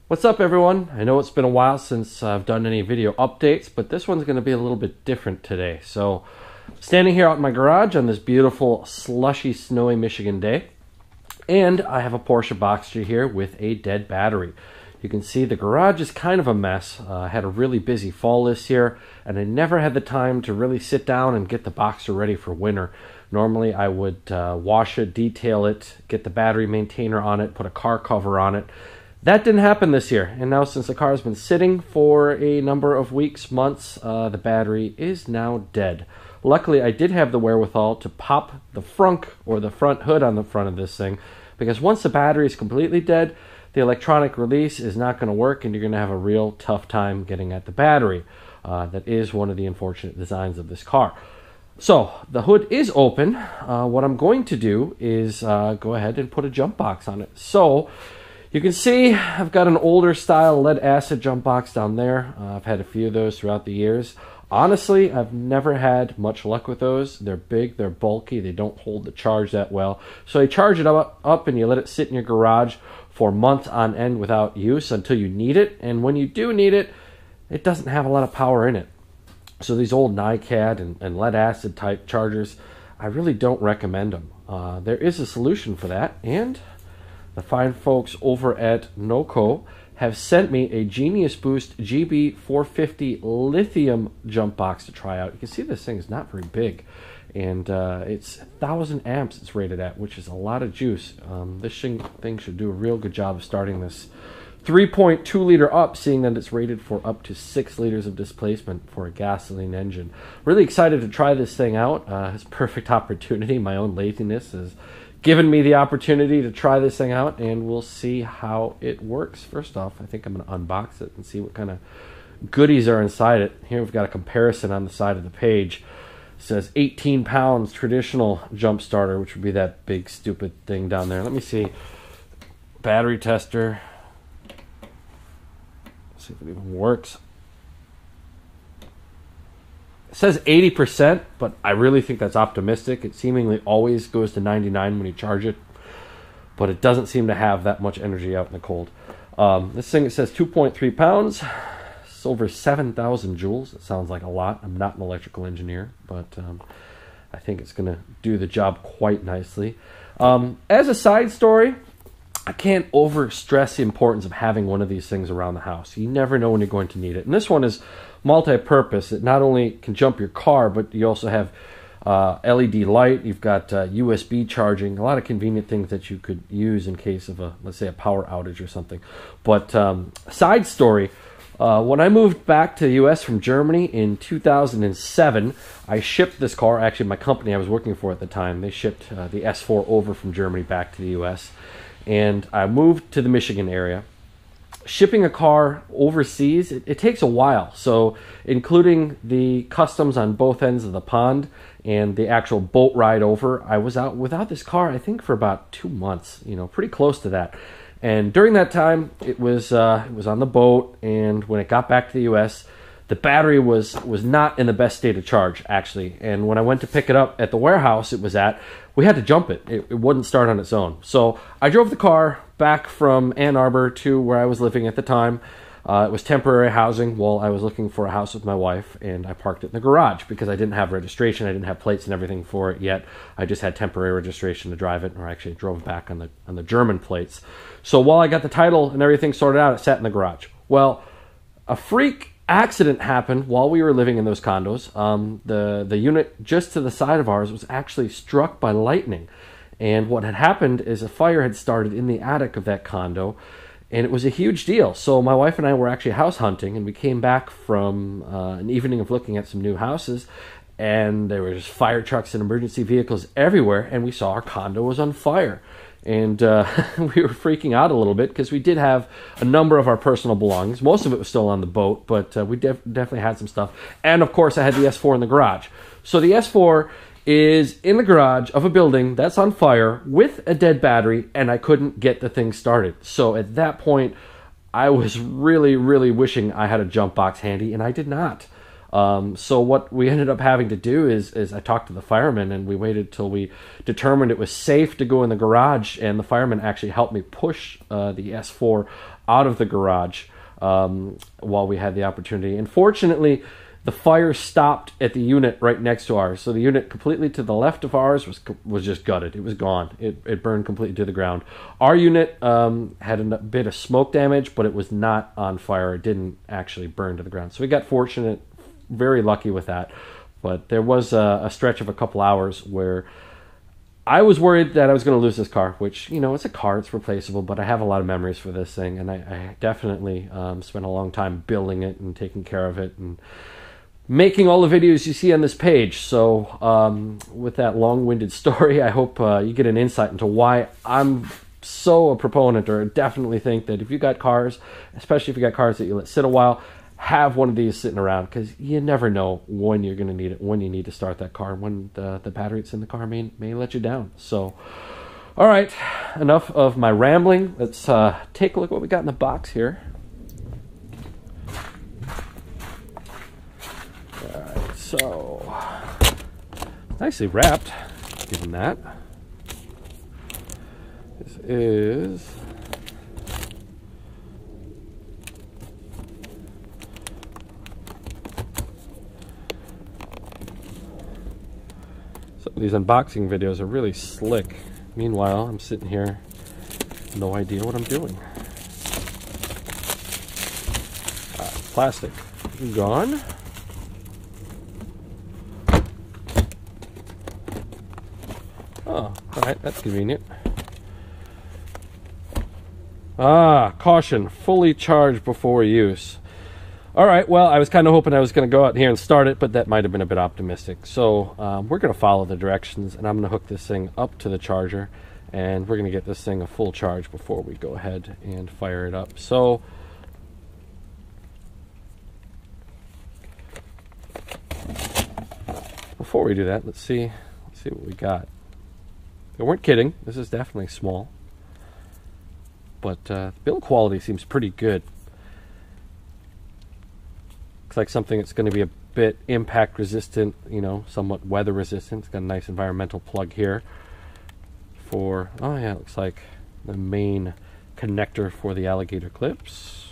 What's up, everyone? I know it's been a while since I've done any video updates, but this one's going to be a little bit different today. So, standing here out in my garage on this beautiful, slushy, snowy Michigan day, and I have a Porsche Boxster here with a dead battery. You can see the garage is kind of a mess. I had a really busy fall this year, and I never had the time to really sit down and get the Boxster ready for winter. Normally, I would wash it, detail it, get the battery maintainer on it, put a car cover on it. That didn't happen this year, and now since the car has been sitting for a number of weeks, months, the battery is now dead. Luckily, I did have the wherewithal to pop the frunk or the front hood on the front of this thing, because once the battery is completely dead, the electronic release is not going to work, and you're going to have a real tough time getting at the battery. That is one of the unfortunate designs of this car. So, the hood is open. What I'm going to do is go ahead and put a jump box on it. So, you can see I've got an older style lead acid jump box down there. I've had a few of those throughout the years. Honestly, I've never had much luck with those. They're big, they're bulky, they don't hold the charge that well. So you charge it up and you let it sit in your garage for months on end without use until you need it. And when you do need it, it doesn't have a lot of power in it. So these old NiCad and lead acid type chargers, I really don't recommend them. There is a solution for that, and the fine folks over at NOCO have sent me a Genius Boost GB40 Lithium jump box to try out. You can see this thing is not very big, and it's 1,000 amps it's rated at, which is a lot of juice. This thing should do a real good job of starting this 3.2 liter up, seeing that it's rated for up to 6 liters of displacement for a gasoline engine. Really excited to try this thing out. It's a perfect opportunity. My own laziness has given me the opportunity to try this thing out, and we'll see how it works. First off, I think I'm going to unbox it and see what kind of goodies are inside it. Here we've got a comparison on the side of the page. It says 18 pounds traditional jump starter, which would be that big stupid thing down there. Let me see. Battery tester. See if it even works. It says 80%, but I really think that's optimistic. It seemingly always goes to 99 when you charge it, but it doesn't seem to have that much energy out in the cold. This thing, it says 2.3 pounds. It's over 7,000 joules. It sounds like a lot. I'm not an electrical engineer, but I think it's going to do the job quite nicely. As a side story, I can't overstress the importance of having one of these things around the house. You never know when you're going to need it. And this one is multi-purpose. It not only can jump your car, but you also have LED light. You've got USB charging. A lot of convenient things that you could use in case of let's say, a power outage or something. But side story, when I moved back to the U.S. from Germany in 2007, I shipped this car. Actually, my company I was working for at the time, they shipped the S4 over from Germany back to the U.S., and I moved to the Michigan area. Shipping a car overseas, it takes a while. So including the customs on both ends of the pond and the actual boat ride over, I was out without this car, I think, for about 2 months, pretty close to that. And during that time, it was on the boat, and when it got back to the U.S., the battery was not in the best state of charge, actually. And when I went to pick it up at the warehouse it was at, we had to jump it. It wouldn't start on its own. So I drove the car back from Ann Arbor to where I was living at the time. It was temporary housing while I was looking for a house with my wife, and I parked it in the garage because I didn't have registration. I didn't have plates and everything for it yet. I just had temporary registration to drive it, or actually drove back on the German plates. So while I got the title and everything sorted out, it sat in the garage. Well, a freak accident happened while we were living in those condos. The unit just to the side of ours was actually struck by lightning. And what had happened is a fire had started in the attic of that condo, and it was a huge deal. So my wife and I were actually house hunting, and we came back from an evening of looking at some new houses, and there were just fire trucks and emergency vehicles everywhere, and we saw our condo was on fire. And we were freaking out a little bit because we did have a number of our personal belongings. Most of it was still on the boat, but we definitely had some stuff. And, of course, I had the S4 in the garage. So the S4 is in the garage of a building that's on fire with a dead battery, and I couldn't get the thing started. So at that point, I was really, really wishing I had a jump box handy, and I did not. So what we ended up having to do is I talked to the fireman, and we waited till we determined it was safe to go in the garage, and the fireman actually helped me push the S4 out of the garage while we had the opportunity. And fortunately, the fire stopped at the unit right next to ours. So the unit completely to the left of ours was just gutted. It was gone. It burned completely to the ground. Our unit had a bit of smoke damage, but it was not on fire. It didn't actually burn to the ground. So we got fortunate, very lucky with that. But there was a stretch of a couple hours where I was worried that I was going to lose this car, which, you know, it's a car, it's replaceable, but I have a lot of memories for this thing, and I definitely spent a long time building it and taking care of it and making all the videos you see on this page. So with that long-winded story, I hope you get an insight into why I'm so a proponent, or definitely think that if you got cars, especially if you got cars that you let sit a while, have one of these sitting around, because you never know when you're going to need it, when you need to start that car, when the battery that's in the car may let you down. So, all right, enough of my rambling. Let's take a look at what we got in the box here. All right, so nicely wrapped, given that. This is these unboxing videos are really slick. Meanwhile, I'm sitting here, no idea what I'm doing. Plastic gone. Oh, alright, that's convenient. Caution, fully charged before use. All right, well, I was kind of hoping I was going to go out here and start it, but that might have been a bit optimistic. So we're going to follow the directions, and I'm going to hook this thing up to the charger, and we're going to get this thing a full charge before we go ahead and fire it up. So before we do that, let's see what we got. They weren't kidding. This is definitely small, but the build quality seems pretty good. Like something that's going to be a bit impact resistant, you know, somewhat weather resistant. It's got a nice environmental plug here for, oh yeah, it looks like the main connector for the Alligator clips.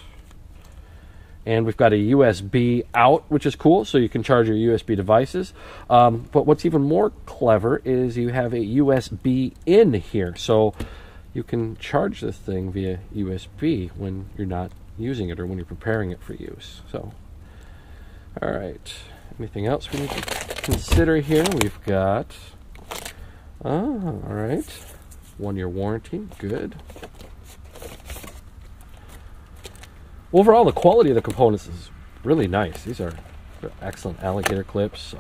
And we've got a USB out, which is cool, so you can charge your USB devices. But what's even more clever is you have a USB in here, so you can charge this thing via USB when you're not using it or when you're preparing it for use. So all right, anything else we need to consider here? We've got, all right, 1-year warranty, good. Overall, the quality of the components is really nice. These are excellent Alligator clips.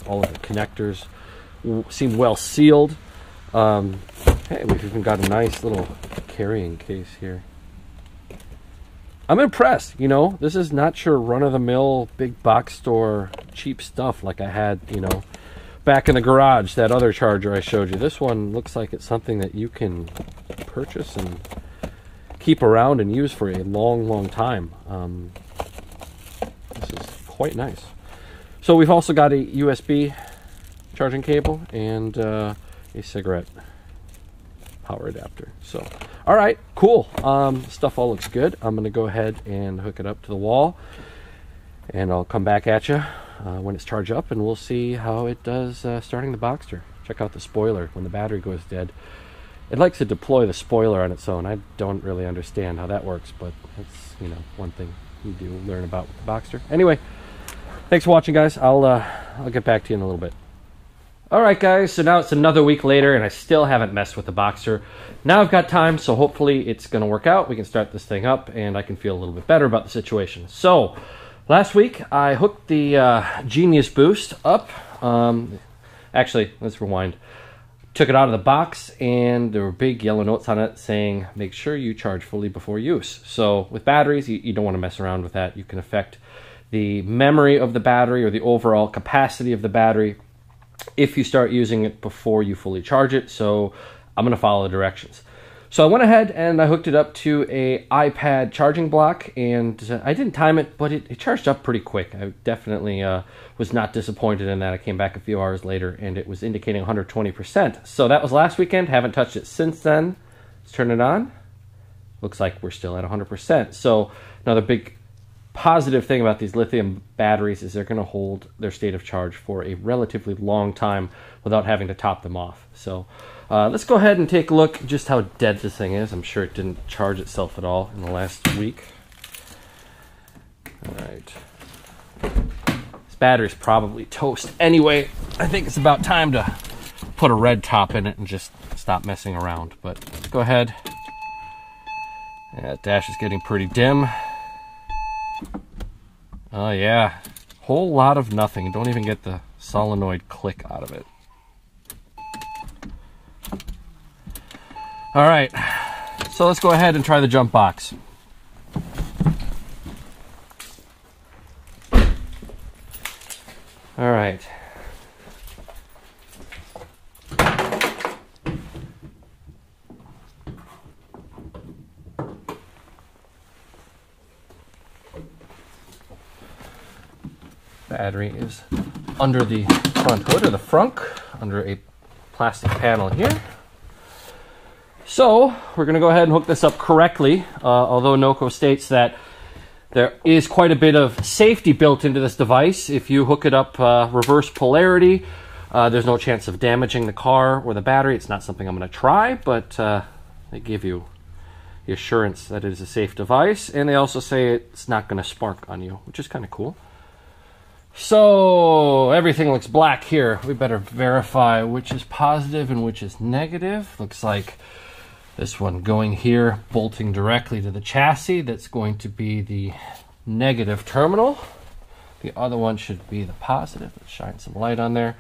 All of the connectors seem well sealed. Hey, we've even got a nice little carrying case here. I'm impressed, you know. This is not your run-of-the-mill big box store cheap stuff like I had, you know, back in the garage, that other charger I showed you. This one looks like it's something that you can purchase and keep around and use for a long, long time. This is quite nice. So we've also got a USB charging cable and a cigarette power adapter. So, all right, cool. Stuff all looks good. I'm going to go ahead and hook it up to the wall, and I'll come back at you when it's charged up, and we'll see how it does starting the Boxster. Check out the spoiler when the battery goes dead. It likes to deploy the spoiler on its own. I don't really understand how that works, but that's, you know, one thing you do learn about with the Boxster. Anyway, thanks for watching, guys. I'll get back to you in a little bit. All right, guys, so now it's another week later, and I still haven't messed with the Boxster. Now I've got time, so hopefully it's going to work out. We can start this thing up, and I can feel a little bit better about the situation. So, last week, I hooked the Genius Boost up. Actually, let's rewind. Took it out of the box, and there were big yellow notes on it saying, make sure you charge fully before use. So, with batteries, you don't want to mess around with that. You can affect the memory of the battery or the overall capacity of the battery if you start using it before you fully charge it. So I'm going to follow the directions. So I went ahead and I hooked it up to a iPad charging block, and I didn't time it, but it charged up pretty quick. I definitely was not disappointed in that. I came back a few hours later and it was indicating 120%. So that was last weekend. Haven't touched it since then. Let's turn it on. Looks like we're still at 100%. So another big positive thing about these lithium batteries is they're going to hold their state of charge for a relatively long time without having to top them off. So let's go ahead and take a look just how dead this thing is. I'm sure it didn't charge itself at all in the last week. All right. This battery's probably toast anyway. I think it's about time to put a red top in it and just stop messing around. But let's go ahead. Yeah, dash is getting pretty dim. Oh yeah, whole lot of nothing. Don't even get the solenoid click out of it. All right, so let's go ahead and try the jump box. All right. Battery is under the front hood, or the frunk, under a plastic panel here. So we're going to go ahead and hook this up correctly, although NOCO states that there is quite a bit of safety built into this device. If you hook it up reverse polarity, there's no chance of damaging the car or the battery. It's not something I'm going to try, but they give you the assurance that it is a safe device, and they also say it's not going to spark on you, which is kind of cool. So everything looks black here. We better verify which is positive and which is negative. Looks like this one going here, bolting directly to the chassis. That's going to be the negative terminal. The other one should be the positive. Let's shine some light on there.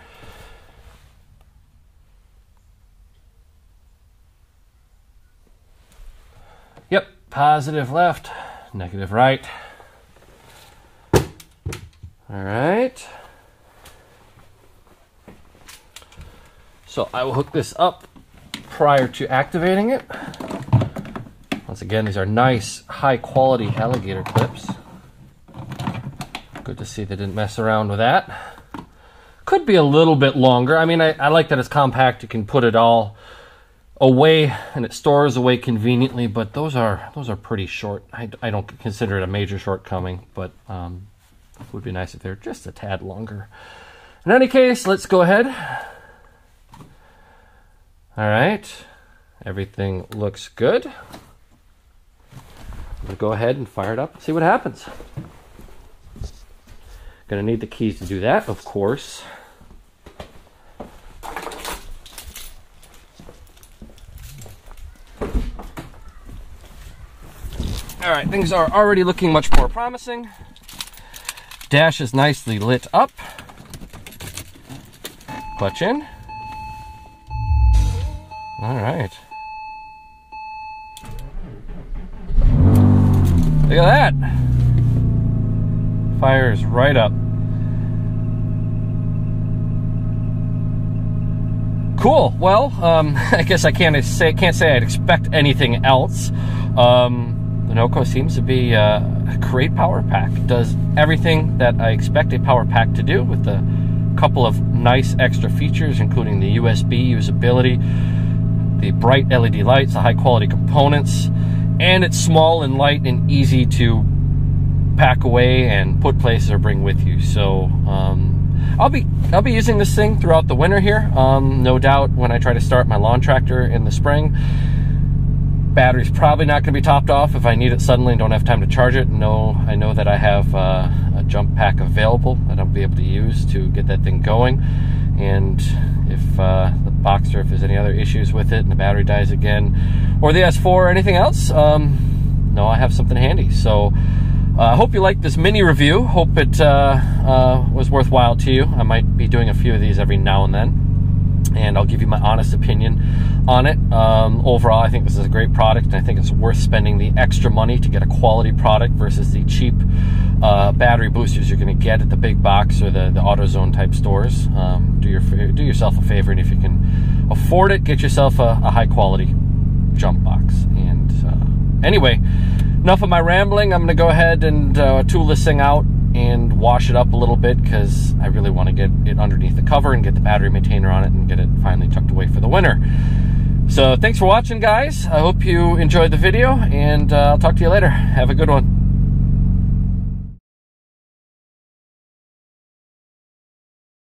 Yep, positive left, negative right. All right. So I will hook this up prior to activating it. Once again, these are nice, high-quality Alligator clips. Good to see they didn't mess around with that. Could be a little bit longer. I mean, I like that it's compact. You can put it all away, and it stores away conveniently. But those are pretty short. I don't consider it a major shortcoming, but it would be nice if they're just a tad longer. In any case, let's go ahead. All right, everything looks good. We'll go ahead and fire it up and see what happens. Gonna need the keys to do that, of course. All right, things are already looking much more promising. Dash is nicely lit up. Clutch in. All right. Look at that. Fires right up. Cool. Well, I guess I can't say I'd expect anything else. The NOCO seems to be a great power pack. It does everything that I expect a power pack to do, with a couple of nice extra features, including the USB usability, the bright LED lights, the high quality components, and it's small and light and easy to pack away and put places or bring with you. So I'll be using this thing throughout the winter here. No doubt when I try to start my lawn tractor in the spring. Battery's probably not going to be topped off if I need it suddenly and don't have time to charge it. No, I know that I have a jump pack available that I'll be able to use to get that thing going. And if the Boxster, if there's any other issues with it and the battery dies again, or the S4 or anything else, no, I have something handy. So I hope you liked this mini review. Hope it was worthwhile to you. I might be doing a few of these every now and then, and I'll give you my honest opinion on it. Overall, I think this is a great product, and I think it's worth spending the extra money to get a quality product versus the cheap battery boosters you're going to get at the big box or the AutoZone type stores. Do yourself a favor, and if you can afford it, get yourself a high quality jump box. And anyway, enough of my rambling. I'm going to go ahead and tool this thing out and wash it up a little bit, because I really want to get it underneath the cover and get the battery maintainer on it and get it finally tucked away for the winter. So thanks for watching, guys. I hope you enjoyed the video, and I'll talk to you later. Have a good one.